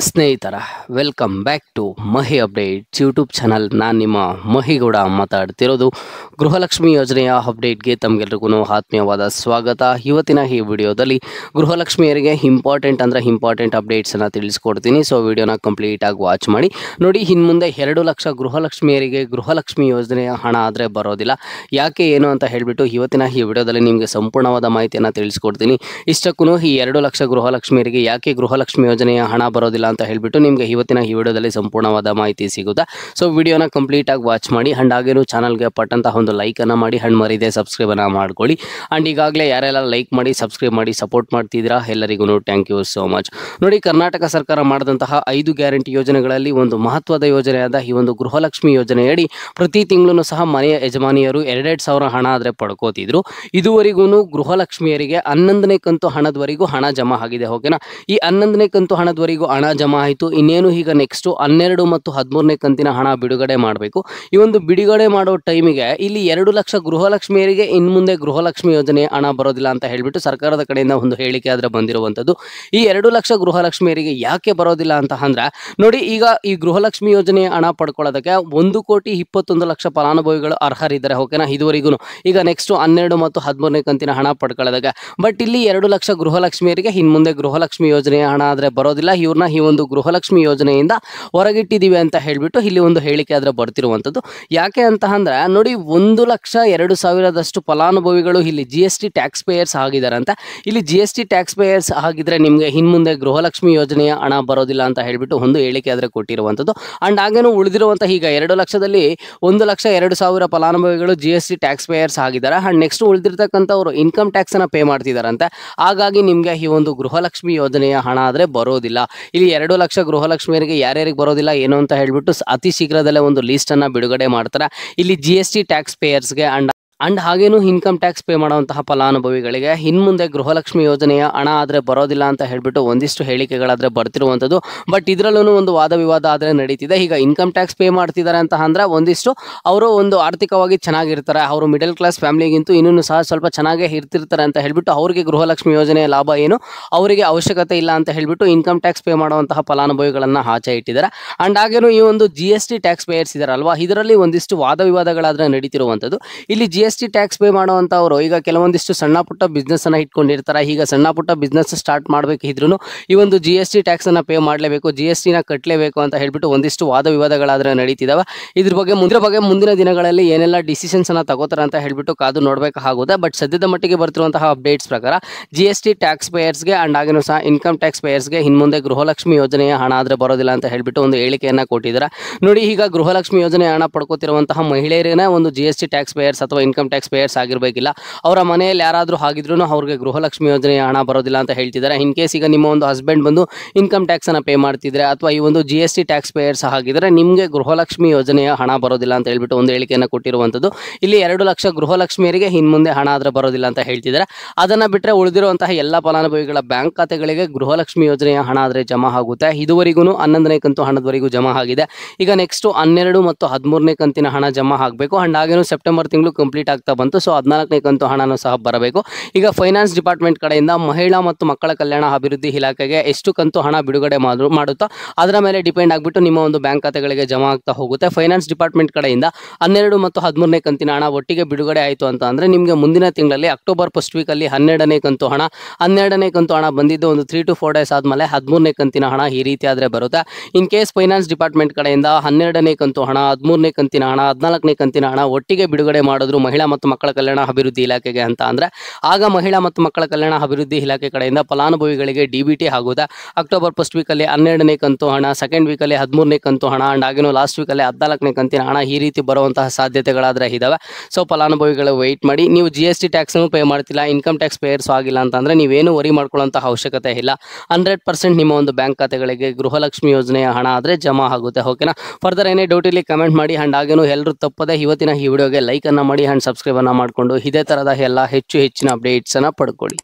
ಸ್ನೇಹಿತರ welcome back to Mahi updates YouTube channel. ನಾನು ನಿಮ್ಮ ಮಹಿಗೌಡ ಮಾತಾಡ್ತಿರೋದು. ಗೃಹಲಕ್ಷ್ಮಿ ಯೋಜನೆಯ ಅಪ್ಡೇಟ್ಗೆ ತಮಗೆಲ್ರಿಗೂ ಆತ್ಮೀಯವಾದ ಸ್ವಾಗತ. ಇವತ್ತಿನ ಈ ವಿಡಿಯೋದಲ್ಲಿ ಗೃಹಲಕ್ಷ್ಮಿಯರಿಗೆ ಇಂಪಾರ್ಟೆಂಟ್ ಅಪ್ಡೇಟ್ಸನ್ನು ತಿಳಿಸ್ಕೊಡ್ತೀನಿ. ಸೊ ವಿಡಿಯೋನ ಕಂಪ್ಲೀಟಾಗಿ ವಾಚ್ ಮಾಡಿ ನೋಡಿ. ಇನ್ನು ಮುಂದೆ 2 ಲಕ್ಷ ಗೃಹಲಕ್ಷ್ಮಿಯರಿಗೆ ಗೃಹಲಕ್ಷ್ಮಿ ಯೋಜನೆಯ ಹಣ ಆದರೆ ಬರೋದಿಲ್ಲ. ಯಾಕೆ ಏನು ಅಂತ ಹೇಳಿಬಿಟ್ಟು ಇವತ್ತಿನ ಈ ವಿಡಿಯೋದಲ್ಲಿ ನಿಮಗೆ ಸಂಪೂರ್ಣವಾದ ಮಾಹಿತಿಯನ್ನು ತಿಳಿಸ್ಕೊಡ್ತೀನಿ. ಇಷ್ಟಕ್ಕೂ ಈ 2 ಲಕ್ಷ ಗೃಹಲಕ್ಷ್ಮಿಯರಿಗೆ ಯಾಕೆ ಗೃಹಲಕ್ಷ್ಮಿ ಯೋಜನೆಯ ಹಣ ಬರೋದಿಲ್ಲ ಅಂತ ಹೇಳಿಬಿಟ್ಟು ನಿಮಗೆ ಇವತ್ತಿನ ಈ ವಿಡಿಯೋದಲ್ಲಿ ಸಂಪೂರ್ಣವಾದ ಮಾಹಿತಿ ಸಿಗುತ್ತೆ. ಸೊ ವಿಡಿಯೋನ ಕಂಪ್ಲೀಟಾಗಿ ವಾಚ್ ಮಾಡಿ ಅಂಡ್ ಹಾಗೇನು ಚಾನಲ್ಗೆ ಪಟ್ಟಂತಹ ಒಂದು ಲೈಕನ್ನು ಮಾಡಿ ಅಂಡ್ ಮರಿದೆ ಸಬ್ಸ್ಕ್ರೈಬನ್ನು ಮಾಡ್ಕೊಳ್ಳಿ. ಅಂಡ್ ಈಗಾಗಲೇ ಯಾರೆಲ್ಲ ಲೈಕ್ ಮಾಡಿ ಸಬ್ಸ್ಕ್ರೈಬ್ ಮಾಡಿ ಸಪೋರ್ಟ್ ಮಾಡ್ತಿದ್ದೀರಾ ಎಲ್ಲರಿಗೂ ಥ್ಯಾಂಕ್ ಯು ಸೋ ಮಚ್. ನೋಡಿ, ಕರ್ನಾಟಕ ಸರ್ಕಾರ ಮಾಡಿದಂತಹ 5 ಗ್ಯಾರಂಟಿ ಯೋಜನೆಗಳಲ್ಲಿ ಒಂದು ಮಹತ್ವದ ಯೋಜನೆಯಾದ ಈ ಒಂದು ಗೃಹಲಕ್ಷ್ಮಿ ಯೋಜನೆಯಡಿ ಪ್ರತಿ ತಿಂಗಳು ಸಹ ಮನೆಯ ಯಜಮಾನಿಯರು 2,000 ಹಣ ಆದರೆ ಪಡ್ಕೋತಿದ್ರು. ಇದುವರೆಗೂ ಗೃಹಲಕ್ಷ್ಮಿಯರಿಗೆ 11ನೇ ಕಂತು ಹಣದವರೆಗೂ ಹಣ ಜಮಾ ಆಗಿದೆ. ಓಕೆನಾ, ಈ 11ನೇ ಕಂತು ಹಣದವರೆಗೂ ಹಣ ಜಮಾ ಆಯಿತು. ಇನ್ನೇನು ಈಗ ನೆಕ್ಸ್ಟ್ 12 ಮತ್ತು 13ನೇ ಕಂತಿನ ಹಣ ಬಿಡುಗಡೆ ಮಾಡಬೇಕು. ಈ ಒಂದು ಬಿಡುಗಡೆ ಮಾಡೋ ಟೈಮಿಗೆ ಇಲ್ಲಿ 2 ಲಕ್ಷ ಗೃಹಲಕ್ಷ್ಮಿಯರಿಗೆ ಇನ್ನು ಮುಂದೆ ಗೃಹಲಕ್ಷ್ಮಿ ಯೋಜನೆ ಹಣ ಬರೋದಿಲ್ಲ ಅಂತ ಹೇಳಿಬಿಟ್ಟು ಸರ್ಕಾರದ ಕಡೆಯಿಂದ ಒಂದು ಹೇಳಿಕೆ ಆದರೆ ಬಂದಿರುವಂಥದ್ದು. ಈ 2 ಲಕ್ಷ ಗೃಹಲಕ್ಷ್ಮಿಯರಿಗೆ ಯಾಕೆ ಬರೋದಿಲ್ಲ ಅಂತ ಅಂದ್ರೆ ನೋಡಿ, ಈಗ ಈ ಗೃಹಲಕ್ಷ್ಮಿ ಯೋಜನೆ ಹಣ ಪಡ್ಕೊಳ್ಳೋದಕ್ಕೆ 1,21,00,000 ಫಲಾನುಭವಿಗಳು ಅರ್ಹರಿದ್ದಾರೆ. ಓಕೆನಾ, ಇದುವರೆಗೂ ಈಗ ನೆಕ್ಸ್ಟ್ 12 ಮತ್ತು 13ನೇ ಕಂತಿನ ಹಣ ಪಡ್ಕೊಳ್ಳೋದಕ್ಕೆ. ಬಟ್ ಇಲ್ಲಿ 2 ಲಕ್ಷ ಗೃಹಲಕ್ಷ್ಮಿಯರಿಗೆ ಇನ್ನು ಮುಂದೆ ಗೃಹಲಕ್ಷ್ಮಿ ಯೋಜನೆಯ ಹಣ ಆದರೆ ಬರೋದಿಲ್ಲ. ಇವ್ರನ್ನ ಈ ಒಂದು ಗೃಹಲಕ್ಷ್ಮಿ ಯೋಜನೆಯಿಂದ ಹೊರಗಿಟ್ಟಿದ್ದೀವಿ ಅಂತ ಹೇಳಿಬಿಟ್ಟು ಇಲ್ಲಿ ಒಂದು ಹೇಳಿಕೆ ಆದರೆ ಬರ್ತಿರುವಂಥದ್ದು. ಯಾಕೆ ಅಂತ ಅಂದ್ರೆ ನೋಡಿ, 1,02,000 ಫಲಾನುಭವಿಗಳು ಇಲ್ಲಿ GST ಟ್ಯಾಕ್ಸ್ ಪೇಯರ್ಸ್ ಆಗಿದ್ದಾರೆ ಅಂತ. ಇಲ್ಲಿ GST ಟ್ಯಾಕ್ಸ್ ಪೇಯರ್ಸ್ ಆಗಿದ್ರೆ ನಿಮಗೆ ಇನ್ನು ಮುಂದೆ ಗೃಹಲಕ್ಷ್ಮಿ ಯೋಜನೆಯ ಹಣ ಬರೋದಿಲ್ಲ ಅಂತ ಹೇಳಿಬಿಟ್ಟು ಒಂದು ಹೇಳಿಕೆ ಆದರೆ ಕೊಟ್ಟಿರುವಂಥದ್ದು. ಅಂಡ್ ಹಾಗೇನು ಉಳಿದಿರುವಂತಹ ಈಗ 2 ಲಕ್ಷದಲ್ಲಿ 1,02,000 ಫಲಾನುಭವಿಗಳು GST ಟ್ಯಾಕ್ಸ್ ಪೇಯರ್ಸ್ ಆಗಿದ್ದಾರೆ. ಅಂಡ್ ನೆಕ್ಸ್ಟ್ ಉಳಿದಿರ್ತಕ್ಕಂಥವ್ರು ಇನ್ಕಮ್ ಟ್ಯಾಕ್ಸ್ ಅನ್ನ ಪೇ ಮಾಡ್ತಿದಾರಂತೆ. ಹಾಗಾಗಿ ನಿಮಗೆ ಈ ಒಂದು ಗೃಹಲಕ್ಷ್ಮಿ ಯೋಜನೆಯ ಹಣ ಆದರೆ ಬರೋದಿಲ್ಲ. ಇಲ್ಲಿ 2 ಲಕ್ಷ ಗೃಹಲಕ್ಷ್ಮಿಯರಿಗೆ ಯಾರ್ಯಾರಿಗೆ ಬರೋದಿಲ್ಲ ಏನು ಅಂತ ಹೇಳ್ಬಿಟ್ಟು ಅತಿ ಶೀಘ್ರದಲ್ಲೇ ಒಂದು ಲೀಸ್ಟ್ ಅನ್ನ ಬಿಡುಗಡೆ ಮಾಡ್ತಾರೆ. ಇಲ್ಲಿ GST ಟ್ಯಾಕ್ಸ್ ಪೇಯರ್ಸ್ಗೆ ಅಂಡ್ ಹಾಗೇನು ಇನ್ಕಮ್ ಟ್ಯಾಕ್ಸ್ ಪೇ ಮಾಡುವಂತಹ ಫಲಾನುಭವಿಗಳಿಗೆ ಇನ್ನು ಮುಂದೆ ಗೃಹಲಕ್ಷ್ಮಿ ಯೋಜನೆಯ ಹಣ ಆದರೆ ಬರೋದಿಲ್ಲ ಅಂತ ಹೇಳ್ಬಿಟ್ಟು ಒಂದಿಷ್ಟು ಹೇಳಿಕೆಗಳಾದರೆ ಬರ್ತಿರುವಂಥದ್ದು. ಬಟ್ ಇದರಲ್ಲೂ ಒಂದು ವಾದ ವಿವಾದ ಆದರೆ ನಡೀತಿದೆ. ಈಗ ಇನ್ಕಮ್ ಟ್ಯಾಕ್ಸ್ ಪೇ ಮಾಡ್ತಿದ್ದಾರೆ ಅಂತ ಅಂದ್ರೆ ಒಂದಿಷ್ಟು ಅವರು ಒಂದು ಆರ್ಥಿಕವಾಗಿ ಚೆನ್ನಾಗಿರ್ತಾರೆ, ಅವರು ಮಿಡಲ್ ಕ್ಲಾಸ್ ಫ್ಯಾಮಿಲಿಗಿಂತೂ ಇನ್ನೂ ಸಹ ಸ್ವಲ್ಪ ಚೆನ್ನಾಗೇ ಇರ್ತಿರ್ತಾರೆ ಅಂತ ಹೇಳ್ಬಿಟ್ಟು ಅವರಿಗೆ ಗೃಹಲಕ್ಷ್ಮಿ ಯೋಜನೆಯ ಲಾಭ ಏನು ಅವರಿಗೆ ಅವಶ್ಯಕತೆ ಇಲ್ಲ ಅಂತ ಹೇಳ್ಬಿಟ್ಟು ಇನ್ಕಮ್ ಟ್ಯಾಕ್ಸ್ ಪೇ ಮಾಡುವಂತಹ ಫಲಾನುಭವಿಗಳನ್ನು ಆಚೆ ಇಟ್ಟಿದ್ದಾರೆ. ಅಂಡ್ ಹಾಗೇನು ಈ ಒಂದು GST ಟ್ಯಾಕ್ಸ್ ಪೇಯರ್ಸ್ ಇದಾರಲ್ವಾ, ಇದರಲ್ಲಿ ಒಂದಿಷ್ಟು ವಾದ ವಿವಾದಗಳಾದರೆ ನಡೀತಿರುವಂಥದ್ದು. ಇಲ್ಲಿ GST ಟ್ಯಾಕ್ಸ್ ಪೇ ಮಾಡುವಂಥವ್ರು ಈಗ ಕೆಲವೊಂದಿಷ್ಟು ಸಣ್ಣ ಪುಟ್ಟ ಬಿಸ್ನೆಸ್ ಅನ್ನ ಇಟ್ಕೊಂಡಿರ್ತಾರೆ. ಈಗ ಸಣ್ಣ ಪುಟ್ಟ ಬಿಸ್ನೆಸ್ ಸ್ಟಾರ್ಟ್ ಮಾಡಬೇಕಿದ್ರು ಈ ಒಂದು GST ಟ್ಯಾಕ್ಸ್ ಅನ್ನ ಪೇ ಮಾಡಲೇಬೇಕು, GST ನ ಕಟ್ಟಲೇಬೇಕು ಅಂತ ಹೇಳ್ಬಿಟ್ಟು ಒಂದಿಷ್ಟು ವಾದ ವಿವಾದಗಳಾದ್ರೆ ನಡೀತಿದಾವೆ. ಇದ್ರ ಬಗ್ಗೆ ಮುಂದಿನ ದಿನಗಳಲ್ಲಿ ಏನೆಲ್ಲ ಡಿಸಿಷನ್ಸ್ ಅನ್ನ ತಗೋತಾರೆ ಅಂತ ಹೇಳ್ಬಿಟ್ಟು ಕಾದು ನೋಡಬೇಕಾಗುತ್ತೆ. ಬಟ್ ಸದ್ಯದ ಮಟ್ಟಿಗೆ ಬರ್ತಿರುವಂತಹ ಅಪ್ಡೇಟ್ಸ್ ಪ್ರಕಾರ GST ಟ್ಯಾಕ್ಸ್ ಪೇಯರ್ಸ್ಗೆ ಅಂಡ್ ಹಾಗೇನು ಸಹ ಇನ್ಕಮ್ ಟ್ಯಾಕ್ಸ್ ಪೇಯರ್ಸ್ಗೆ ಇನ್ನು ಮುಂದೆ ಗೃಹಲಕ್ಷ್ಮಿ ಯೋಜನೆಯ ಹಣ ಆದ್ರೆ ಬರೋದಿಲ್ಲ ಅಂತ ಹೇಳ್ಬಿಟ್ಟು ಒಂದು ಹೇಳಿಕೆಯನ್ನ ಕೊಟ್ಟಿದ್ದಾರೆ. ನೋಡಿ, ಈಗ ಗೃಹಲಕ್ಷ್ಮಿ ಯೋಜನೆ ಹಣ ಪಡ್ಕೋತಿರುವಂತಹ ಮಹಿಳೆಯರೇ ಒಂದು GST ಟ್ಯಾಕ್ಸ್ ಪೇಯರ್ಸ್ ಅಥವಾ ಇನ್ಕಮ್ ಟ್ಯಾಕ್ಸ್ ಪೇಯರ್ಸ್ ಆಗಿರಬೇಕಿಲ್ಲ. ಅವರ ಮನೆಯಲ್ಲಿ ಯಾರಾದರೂ ಆಗಿದ್ರು ಅವ್ರಿಗೆ ಗೃಹಲಕ್ಷ್ಮಿ ಯೋಜನೆಯ ಹಣ ಬರೋದಿಲ್ಲ ಅಂತ ಹೇಳ್ತಿದ್ದಾರೆ. ಇನ್ ಕೇಸ್ ಈಗ ನಿಮ್ಮ ಒಂದು ಹಸ್ಬೆಂಡ್ ಬಂದು ಇನ್ಕಮ್ ಟ್ಯಾಕ್ಸ್ ಅನ್ನ ಪೇ ಮಾಡ್ತಿದ್ರೆ ಅಥವಾ ಈ ಒಂದು GST ಟ್ಯಾಕ್ಸ್ ಪೇಯರ್ಸ್ ಆಗಿದ್ರೆ ನಿಮಗೆ ಗೃಹಲಕ್ಷ್ಮಿ ಯೋಜನೆಯ ಹಣ ಬರೋದಿಲ್ಲ ಅಂತ ಹೇಳ್ಬಿಟ್ಟು ಒಂದು ಹೇಳಿಕೆಯನ್ನು ಕೊಟ್ಟಿರುವಂಥದ್ದು. ಇಲ್ಲಿ 2 ಲಕ್ಷ ಗೃಹಲಕ್ಷ್ಮಿಯರಿಗೆ ಇನ್ನು ಮುಂದೆ ಹಣ ಆದ್ರೆ ಬರೋದಿಲ್ಲ ಅಂತ ಹೇಳ್ತಿದ್ದಾರೆ. ಅದನ್ನ ಬಿಟ್ಟರೆ ಉಳಿದಿರುವಂತಹ ಎಲ್ಲ ಫಲಾನುಭವಿಗಳ ಬ್ಯಾಂಕ್ ಖಾತೆಗಳಿಗೆ ಗೃಹಲಕ್ಷ್ಮಿ ಯೋಜನೆಯ ಹಣ ಆದ್ರೆ ಜಮಾ ಆಗುತ್ತೆ. ಇದುವರೆಗೂ 11ನೇ ಕಂತು ಹಣದವರೆಗೂ ಜಮಾ ಆಗಿದೆ. ಈಗ ನೆಕ್ಸ್ಟ್ 12 ಮತ್ತು 13ನೇ ಕಂತಿನ ಹಣ ಜಮಾ ಆಗಬೇಕು. ಅಂಡ್ ಹಾಗೇನು ಸೆಪ್ಟೆಂಬರ್ ತಿಂಗಳು ಕಂಪ್ಲೀಟ್ ಆಗ್ತಾ ಬಂತು. ಸೊ 14ನೇ ಕಂತು ಹಣನೂ ಸಹ ಬರಬೇಕು. ಈಗ ಫೈನಾನ್ಸ್ ಡಿಪಾರ್ಟ್ಮೆಂಟ್ ಕಡೆಯಿಂದ ಮಹಿಳಾ ಮತ್ತು ಮಕ್ಕಳ ಕಲ್ಯಾಣ ಅಭಿವೃದ್ಧಿ ಇಲಾಖೆಗೆ ಎಷ್ಟು ಕಂತು ಹಣ ಬಿಡುಗಡೆ ಮಾಡುತ್ತೋ ಅದರ ಮೇಲೆ ಡಿಪೆಂಡ್ ಆಗಿಬಿಟ್ಟು ನಿಮ್ಮ ಒಂದು ಬ್ಯಾಂಕ್ ಖಾತೆಗಳಿಗೆ ಜಮಾ ಆಗ್ತಾ ಹೋಗುತ್ತೆ. ಫೈನಾನ್ಸ್ ಡಿಪಾರ್ಟ್ಮೆಂಟ್ ಕಡೆಯಿಂದ 12 ಮತ್ತು 13ನೇ ಕಂತಿನ ಹಣ ಒಟ್ಟಿಗೆ ಬಿಡುಗಡೆ ಆಯಿತು ಅಂತ ಅಂದ್ರೆ ನಿಮಗೆ ಮುಂದಿನ ತಿಂಗಳಲ್ಲಿ ಅಕ್ಟೋಬರ್ ಫಸ್ಟ್ ವೀಕಲ್ಲಿ 12ನೇ ಕಂತು ಹಣ ಬಂದಿದ್ದು ಒಂದು 3 to 4 ಡೇಸ್ ಆದಮೇಲೆ 13ನೇ ಕಂತಿನ ಹಣ ಈ ರೀತಿ ಆದರೆ ಬರುತ್ತೆ. ಇನ್ ಕೇಸ್ ಫೈನಾನ್ಸ್ ಡಿಪಾರ್ಟ್ಮೆಂಟ್ ಕಡೆಯಿಂದ 12ನೇ ಕಂತು ಹಣ, 13ನೇ ಕಂತಿನ ಹಣ, 14ನೇ ಕಂತಿನ ಹಣ ಒಟ್ಟಿಗೆ ಬಿಡುಗಡೆ ಮಾಡಿದ್ರು ಮಹಿಳಾ ಮತ್ತು ಮಕ್ಕಳ ಕಲ್ಯಾಣ ಅಭಿವೃದ್ಧಿ ಇಲಾಖೆಗೆ ಅಂತ ಅಂದ್ರೆ ಆಗ ಮಹಿಳಾ ಮತ್ತು ಮಕ್ಕಳ ಕಲ್ಯಾಣ ಅಭಿವೃದ್ಧಿ ಇಲಾಖೆ ಕಡೆಯಿಂದ ಫಲಾನುಭವಿಗಳಿಗೆ DBT ಆಗುವುದು. ಅಕ್ಟೋಬರ್ ಫಸ್ಟ್ ವೀಕಲ್ಲಿ 12ನೇ ಕಂತು ಹಣ, ಸೆಕೆಂಡ್ ವೀಕಲ್ಲಿ 13ನೇ ಕಂತು ಹಣ ಅಂಡ್ ಹಾಗೇನು ಲಾಸ್ಟ್ ವೀಕಲ್ಲಿ 14ನೇ ಕಂತಿನ ಹಣ ಈ ರೀತಿ ಬರುವಂತಹ ಸಾಧ್ಯತೆಗಳಾದ್ರೆ ಇದಾವೆ. ಸೊ ಫಲಾನುಭವಿಗಳು ವೆಯ್ಟ್ ಮಾಡಿ. ನೀವು GST ಟ್ಯಾಕ್ಸ್ ಪೇ ಮಾಡ್ತಿಲ್ಲ, ಇನ್ಕಮ್ ಟ್ಯಾಕ್ಸ್ ಪೇಯರ್ಸ್ ಆಗಿಲ್ಲ ಅಂತಂದ್ರೆ ನೀವೇನು ವರಿ ಮಾಡ್ಕೊಳ್ಳುವಂತಹ ಅವಶ್ಯಕತೆ ಇಲ್ಲ. 100% ನಿಮ್ಮ ಒಂದು ಬ್ಯಾಂಕ್ ಖಾತೆಗಳಿಗೆ ಗೃಹಲಕ್ಷ್ಮಿ ಯೋಜನೆಯ ಹಣ ಆದ್ರೆ ಜಮಾ ಆಗುತ್ತೆ. ಓಕೆನಾ, ಫರ್ದರ್ ಏನೇ ಡೌಟ್ ಇಲ್ಲಿ ಕಮೆಂಟ್ ಮಾಡಿ. ಅಂಡ್ ಹಾಗೇನು ಎಲ್ಲರೂ ತಪ್ಪದೆ ಇವತ್ತಿನ ಈ ವಿಡಿಯೋಗೆ ಲೈಕ್ ಅನ್ನ ಮಾಡಿ ಅಂಡ್ ಸಬ್ಸ್ಕ್ರೈಬ್ ಅನ್ನ ಮಾಡಿಕೊಂಡು ಇದೇ ತರಹದ ಎಲ್ಲ ಹೆಚ್ಚಿನ ಅಪ್ಡೇಟ್ಸ್ ಅನ್ನ ಪಡ್ಕೊಳ್ಳಿ.